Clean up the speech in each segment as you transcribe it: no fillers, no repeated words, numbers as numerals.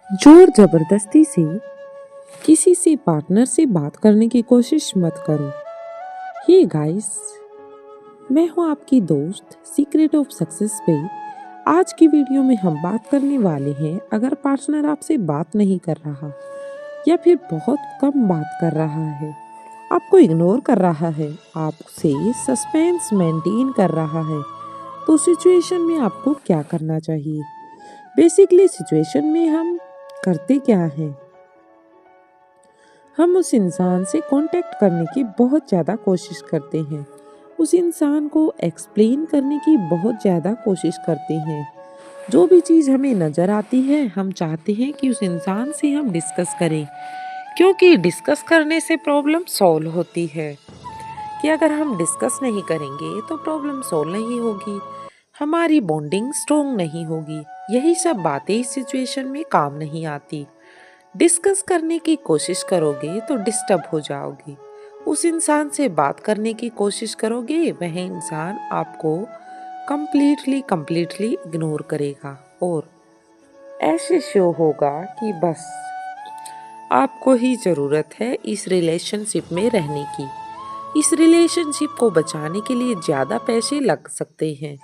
जोर जबरदस्ती से किसी से पार्टनर से बात करने की कोशिश मत करो। हे गाइस, मैं हूं आपकी दोस्त सीक्रेट ऑफ सक्सेस पे। आज की वीडियो में हम बात करने वाले हैं, अगर पार्टनर आपसे बात नहीं कर रहा या फिर बहुत कम बात कर रहा है, आपको इग्नोर कर रहा है, आपसे सस्पेंस मेंटेन कर रहा है, तो सिचुएशन में आपको क्या करना चाहिए। बेसिकली सिचुएशन में हम करते क्या हैं, हम उस इंसान से कांटेक्ट करने की बहुत ज़्यादा कोशिश करते हैं, उस इंसान को एक्सप्लेन करने की बहुत ज़्यादा कोशिश करते हैं। जो भी चीज़ हमें नज़र आती है, हम चाहते हैं कि उस इंसान से हम डिस्कस करें, क्योंकि डिस्कस करने से प्रॉब्लम सॉल्व होती है। कि अगर हम डिस्कस नहीं करेंगे तो प्रॉब्लम सॉल्व नहीं होगी, हमारी बॉन्डिंग स्ट्रोंग नहीं होगी। यही सब बातें इस सिचुएशन में काम नहीं आती। डिस्कस करने की कोशिश करोगे तो डिस्टर्ब हो जाओगे। उस इंसान से बात करने की कोशिश करोगे, वह इंसान आपको कंप्लीटली इग्नोर करेगा और ऐसे शो होगा कि बस आपको ही ज़रूरत है इस रिलेशनशिप में रहने की। इस रिलेशनशिप को बचाने के लिए ज़्यादा पैसे लग सकते हैं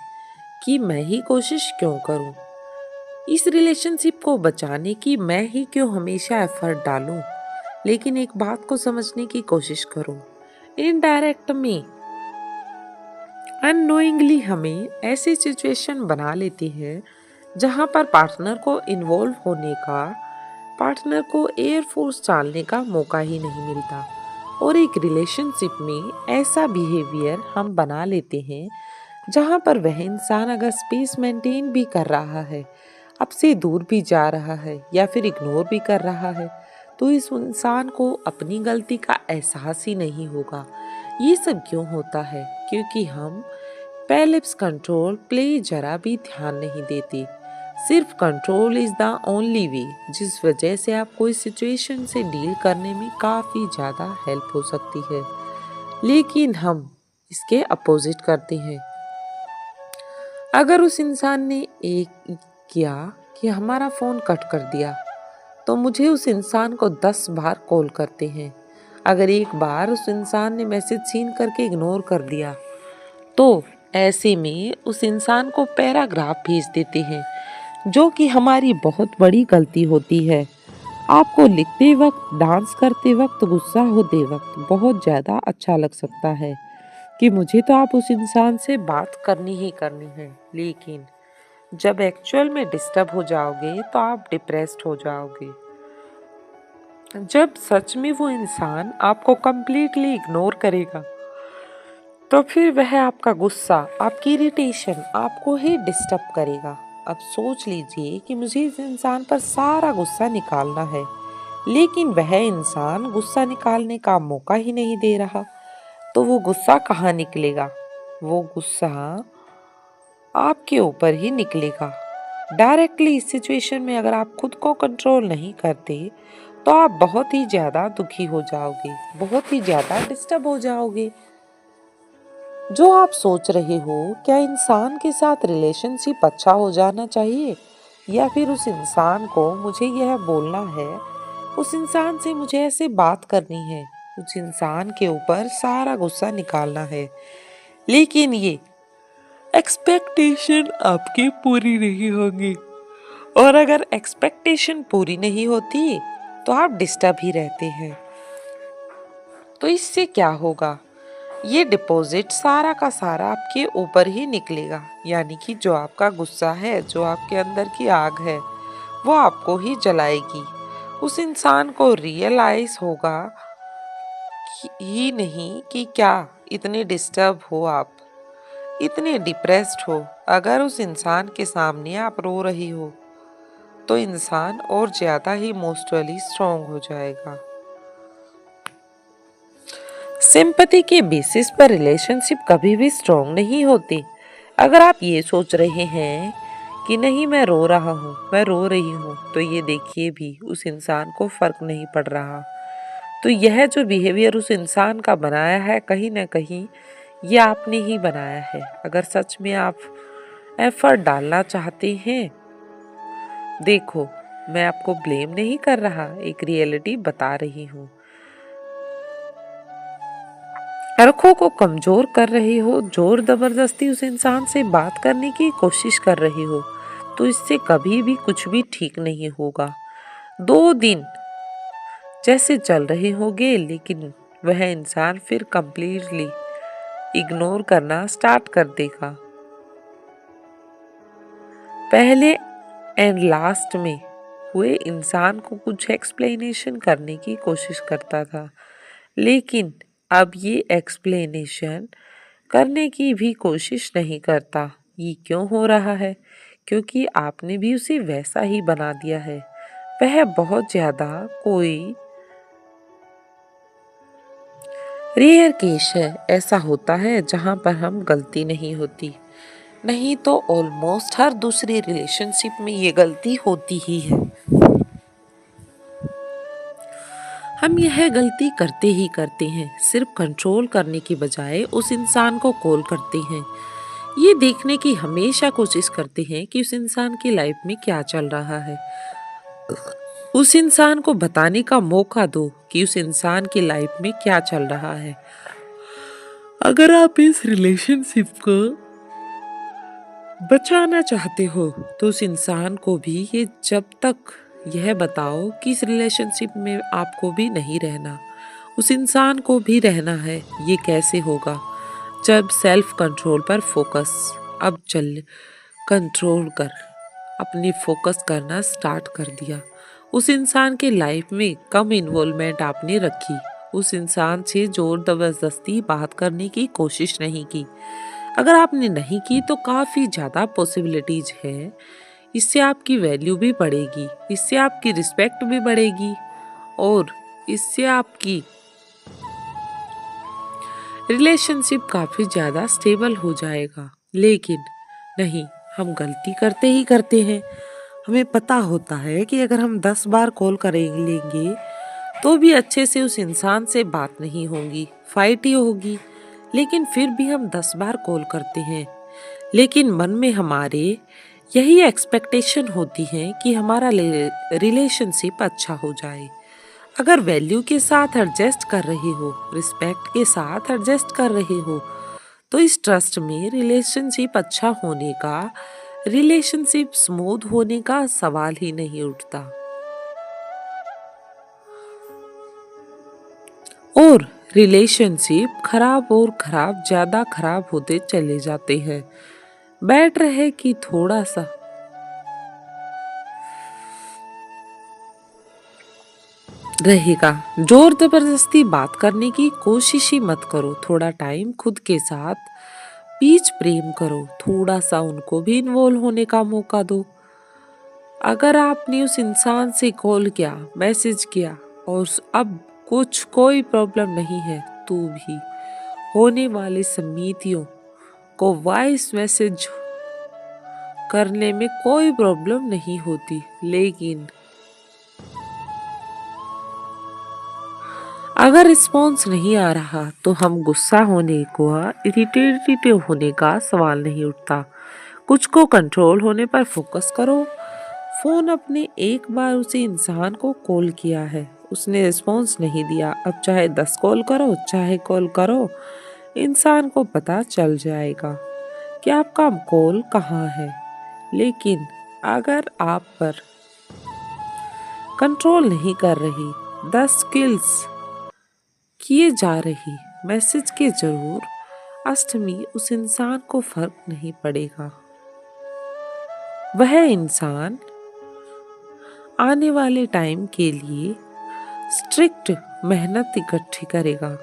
कि मैं ही कोशिश क्यों करूं। इस रिलेशनशिप को बचाने की मैं ही क्यों हमेशा एफर्ट डालूं। लेकिन एक बात को समझने की कोशिश करूं, इनडायरेक्ट में अननोइंगली हमें ऐसी सिचुएशन बना लेती है जहां पर पार्टनर को इन्वॉल्व होने का, पार्टनर को एयरफोर्स डालने का मौका ही नहीं मिलता। और एक रिलेशनशिप में ऐसा बिहेवियर हम बना लेते हैं जहां पर वह इंसान अगर स्पेस मेंटेन भी कर रहा है, आपसे दूर भी जा रहा है या फिर इग्नोर भी कर रहा है, तो इस इंसान को अपनी गलती का एहसास ही नहीं होगा। ये सब क्यों होता है? क्योंकि हम पेलिप्स कंट्रोल प्ले जरा भी ध्यान नहीं देते। सिर्फ control is the only way, जिस वजह से आपको इस सिचुएशन से डील करने में काफ़ी ज़्यादा हेल्प हो सकती है। लेकिन हम इसके अपोजिट करते हैं। अगर उस इंसान ने एक किया कि हमारा फ़ोन कट कर दिया, तो मुझे उस इंसान को 10 बार कॉल करते हैं। अगर एक बार उस इंसान ने मैसेज सीन करके इग्नोर कर दिया, तो ऐसे में उस इंसान को पैराग्राफ भेज देते हैं, जो कि हमारी बहुत बड़ी गलती होती है। आपको लिखते वक्त, डांस करते वक्त, गुस्सा होते वक्त बहुत ज़्यादा अच्छा लग सकता है कि मुझे तो आप उस इंसान से बात करनी ही करनी है, लेकिन जब एक्चुअल में डिस्टर्ब हो जाओगे तो आप डिप्रेस्ड हो जाओगे। जब सच में वो इंसान आपको कंप्लीटली इग्नोर करेगा, तो फिर वह आपका गुस्सा, आपकी इरिटेशन आपको ही डिस्टर्ब करेगा। अब सोच लीजिए कि मुझे इस इंसान पर सारा गुस्सा निकालना है, लेकिन वह इंसान गुस्सा निकालने का मौका ही नहीं दे रहा, तो वो गुस्सा कहाँ निकलेगा? वो गुस्सा आपके ऊपर ही निकलेगा। डायरेक्टली इस सिचुएशन में अगर आप खुद को कंट्रोल नहीं करते, तो आप बहुत ही ज़्यादा दुखी हो जाओगे, बहुत ही ज़्यादा डिस्टर्ब हो जाओगे। जो आप सोच रहे हो, क्या इंसान के साथ रिलेशनशिप अच्छा हो जाना चाहिए, या फिर उस इंसान को मुझे यह बोलना है, उस इंसान से मुझे ऐसे बात करनी है, उस इंसान के ऊपर सारा गुस्सा निकालना है, लेकिन ये एक्सपेक्टेशन आपकी पूरी नहीं होगी। और अगर एक्सपेक्टेशन पूरी नहीं होती तो आप डिस्टर्ब ही रहते हैं। तो इससे क्या होगा? ये डिपॉजिट सारा का सारा आपके ऊपर ही निकलेगा, यानी कि जो आपका गुस्सा है, जो आपके अंदर की आग है, वो आपको ही जलाएगी। उस इंसान को रियलाइज होगा ही नहीं कि क्या इतने डिस्टर्ब हो आप, इतने डिप्रेस्ड हो। अगर उस इंसान के सामने आप रो रही हो, तो इंसान और ज़्यादा ही इमोशनली स्ट्रांग हो जाएगा। सिंपैथी के बेसिस पर रिलेशनशिप कभी भी स्ट्रांग नहीं होती। अगर आप ये सोच रहे हैं कि नहीं मैं रो रहा हूँ, मैं रो रही हूँ, तो ये देखिए भी उस इंसान को फर्क नहीं पड़ रहा। तो यह जो बिहेवियर उस इंसान का बनाया है, कहीं ना कहीं ये आपने ही बनाया है। अगर सच में आप एफर्ट डालना चाहते हैं, देखो मैं आपको ब्लेम नहीं कर रहा, एक रियलिटी बता रही हूँ। अरखों को कमजोर कर रही हो, जोर जबरदस्ती उस इंसान से बात करने की कोशिश कर रही हो, तो इससे कभी भी कुछ भी ठीक नहीं होगा। 2 दिन जैसे चल रहे होंगे, लेकिन वह इंसान फिर कंप्लीटली इग्नोर करना स्टार्ट कर देगा। पहले एंड लास्ट में हुए इंसान को कुछ एक्सप्लेनेशन करने की कोशिश करता था, लेकिन अब ये एक्सप्लेनेशन करने की भी कोशिश नहीं करता। ये क्यों हो रहा है? क्योंकि आपने भी उसे वैसा ही बना दिया है। वह बहुत ज्यादा कोई रेयर केस है, ऐसा होता है जहां पर हम गलती नहीं होती, नहीं तो ऑलमोस्ट हर दूसरी रिलेशनशिप में ये गलती होती ही है। हम यह गलती करते ही करते हैं, सिर्फ कंट्रोल करने की बजाय उस इंसान को कॉल करते हैं। ये देखने की हमेशा कोशिश करते हैं कि उस इंसान की लाइफ में क्या चल रहा है। उस इंसान को बताने का मौका दो कि उस इंसान की लाइफ में क्या चल रहा है। अगर आप इस रिलेशनशिप को बचाना चाहते हो तो उस इंसान को भी ये जब तक यह बताओ कि इस रिलेशनशिप में आपको भी नहीं रहना, उस इंसान को भी रहना है। ये कैसे होगा? जब सेल्फ कंट्रोल पर फोकस, अब चल कंट्रोल कर, अपनी फोकस करना स्टार्ट कर दिया। उस इंसान के लाइफ में कम इन्वॉल्वमेंट आपने रखी, उस इंसान से जोर जबरदस्ती बात करने की कोशिश नहीं की। अगर आपने नहीं की तो काफी ज्यादा पॉसिबिलिटीज है, इससे आपकी वैल्यू भी बढ़ेगी, इससे आपकी रिस्पेक्ट भी बढ़ेगी और इससे आपकी रिलेशनशिप काफी ज्यादा स्टेबल हो जाएगा। लेकिन नहीं, हम गलती करते ही करते हैं। हमें पता होता है कि अगर हम 10 बार कॉल करेंगे तो भी अच्छे से उस इंसान से बात नहीं होगी, फाइट ही होगी, लेकिन फिर भी हम 10 बार कॉल करते हैं। लेकिन मन में हमारे यही एक्सपेक्टेशन होती है कि हमारा रिलेशनशिप अच्छा हो जाए। अगर वैल्यू के साथ एडजस्ट कर रहे हो, रिस्पेक्ट के साथ एडजस्ट कर रहे हो, तो इस ट्रस्ट में रिलेशनशिप अच्छा होने का, रिलेशनशिप स्मूथ होने का सवाल ही नहीं उठता। और रिलेशनशिप खराब और खराब, ज्यादा खराब होते चले जाते हैं। बेटर है कि थोड़ा सा रहेगा। जोर जबरदस्ती बात करने की कोशिश ही मत करो। थोड़ा टाइम खुद के साथ बीच प्रेम करो, थोड़ा सा उनको भी इन्वॉल्व होने का मौका दो। अगर आपने उस इंसान से कॉल किया, मैसेज किया और अब कुछ कोई प्रॉब्लम नहीं है, तो भी होने वाली समितियों को वॉइस मैसेज करने में कोई प्रॉब्लम नहीं होती। लेकिन अगर रिस्पॉन्स नहीं आ रहा तो हम गुस्सा होने को, इरिटेटेड होने का सवाल नहीं उठता। कुछ को कंट्रोल होने पर फोकस करो। फोन अपने एक बार उसी इंसान को कॉल किया है, उसने रिस्पॉन्स नहीं दिया, अब चाहे 10 कॉल करो, चाहे कॉल करो, इंसान को पता चल जाएगा कि आपका कॉल कहाँ है। लेकिन अगर आप पर कंट्रोल नहीं कर रही, 10 स्किल्स किए जा रही, मैसेज के जरूर, अष्टमी उस इंसान को फर्क नहीं पड़ेगा। वह इंसान आने वाले टाइम के लिए स्ट्रिक्ट मेहनत इकट्ठी करेगा।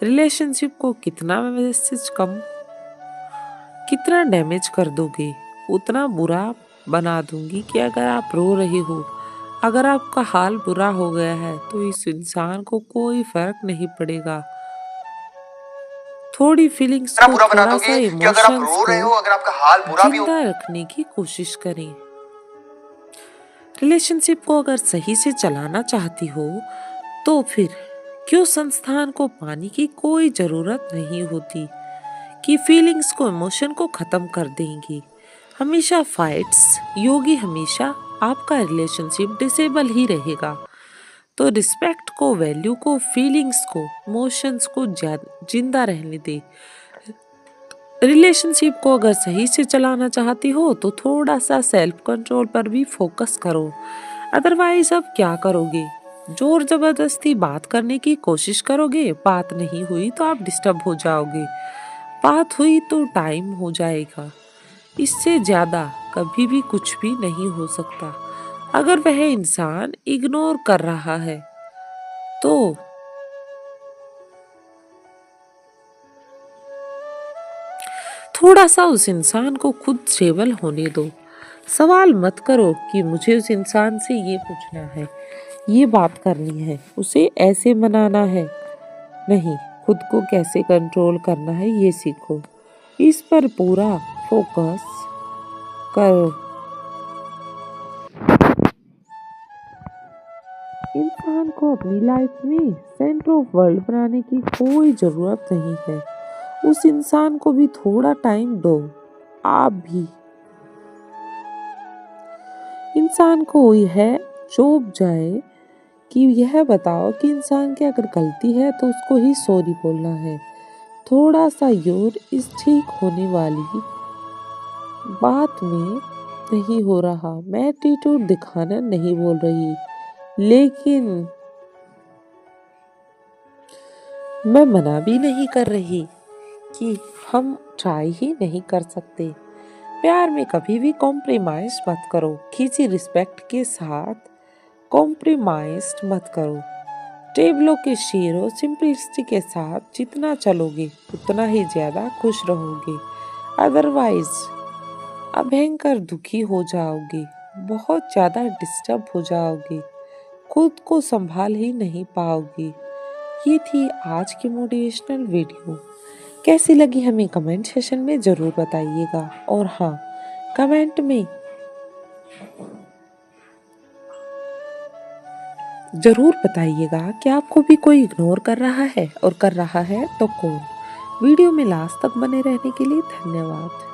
रिलेशनशिप को कितना मैसेज कम, कितना डैमेज कर दोगे, उतना बुरा बना दूंगी कि अगर आप रो रहे हो, अगर आपका हाल बुरा हो गया है, तो इस इंसान को कोई फर्क नहीं पड़ेगा। थोड़ी फीलिंग्स को, बुरा बना थोड़ा सा दोगे कि अगर आप इमोशंस रो रहे हो, को अगर आपका हाल बुरा भी हो। जिंदा रखने की कोशिश करें। रिलेशनशिप को अगर सही से चलाना चाहती हो तो फिर क्यों संस्थान को पाने की कोई जरूरत नहीं होती कि फीलिंग्स को, इमोशन को खत्म कर देंगी। हमेशा फाइट्स, योगी हमेशा आपका रिलेशनशिप डिसेबल ही रहेगा। तो रिस्पेक्ट को, वैल्यू को, फीलिंग्स को, इमोशंस को जिंदा रहने दे। रिलेशनशिप को अगर सही से चलाना चाहती हो तो थोड़ा सा सेल्फ कंट्रोल पर भी फोकस करो। अदरवाइज अब क्या करोगे? जोर जबरदस्ती बात करने की कोशिश करोगे, बात नहीं हुई तो आप डिस्टर्ब हो जाओगे, बात हुई तो टाइम हो जाएगा। इससे ज्यादा कभी भी कुछ भी नहीं हो सकता। अगर वह इंसान इग्नोर कर रहा है तो थोड़ा सा उस इंसान को खुद स्टेबल होने दो। सवाल मत करो कि मुझे उस इंसान से ये पूछना है, ये बात करनी है, उसे ऐसे मनाना है। नहीं, खुद को कैसे कंट्रोल करना है ये सीखो। इस पर पूरा फोकस करो। इंसान को अपनी लाइफ में सेंटर ऑफ वर्ल्ड बनाने की कोई जरूरत नहीं है। उस इंसान को भी थोड़ा टाइम दो। आप भी इंसान को यह चौंक जाए कि यह बताओ कि इंसान की अगर गलती है तो उसको ही सॉरी बोलना है। थोड़ा सा योर इस ठीक होने वाली बात में नहीं हो रहा। मैं एटीट्यूड दिखाना नहीं बोल रही, लेकिन मैं मना भी नहीं कर रही कि हम ट्राई ही नहीं कर सकते। प्यार में कभी भी कॉम्प्रोमाइज मत करो। किसी रिस्पेक्ट के साथ कॉम्प्रोमाइज मत करो। टेबलों के शेरों सिंपलिसिटी के साथ जितना चलोगे उतना ही ज्यादा खुश रहोगे। अदरवाइज अभयंकर दुखी हो जाओगे, बहुत ज्यादा डिस्टर्ब हो जाओगे, खुद को संभाल ही नहीं पाओगे। ये थी आज की मोटिवेशनल वीडियो। कैसी लगी हमें कमेंट सेशन में जरूर बताइएगा। और हाँ, कमेंट में जरूर बताइएगा कि आपको भी कोई इग्नोर कर रहा है, और कर रहा है तो कौन। वीडियो में लास्ट तक बने रहने के लिए धन्यवाद।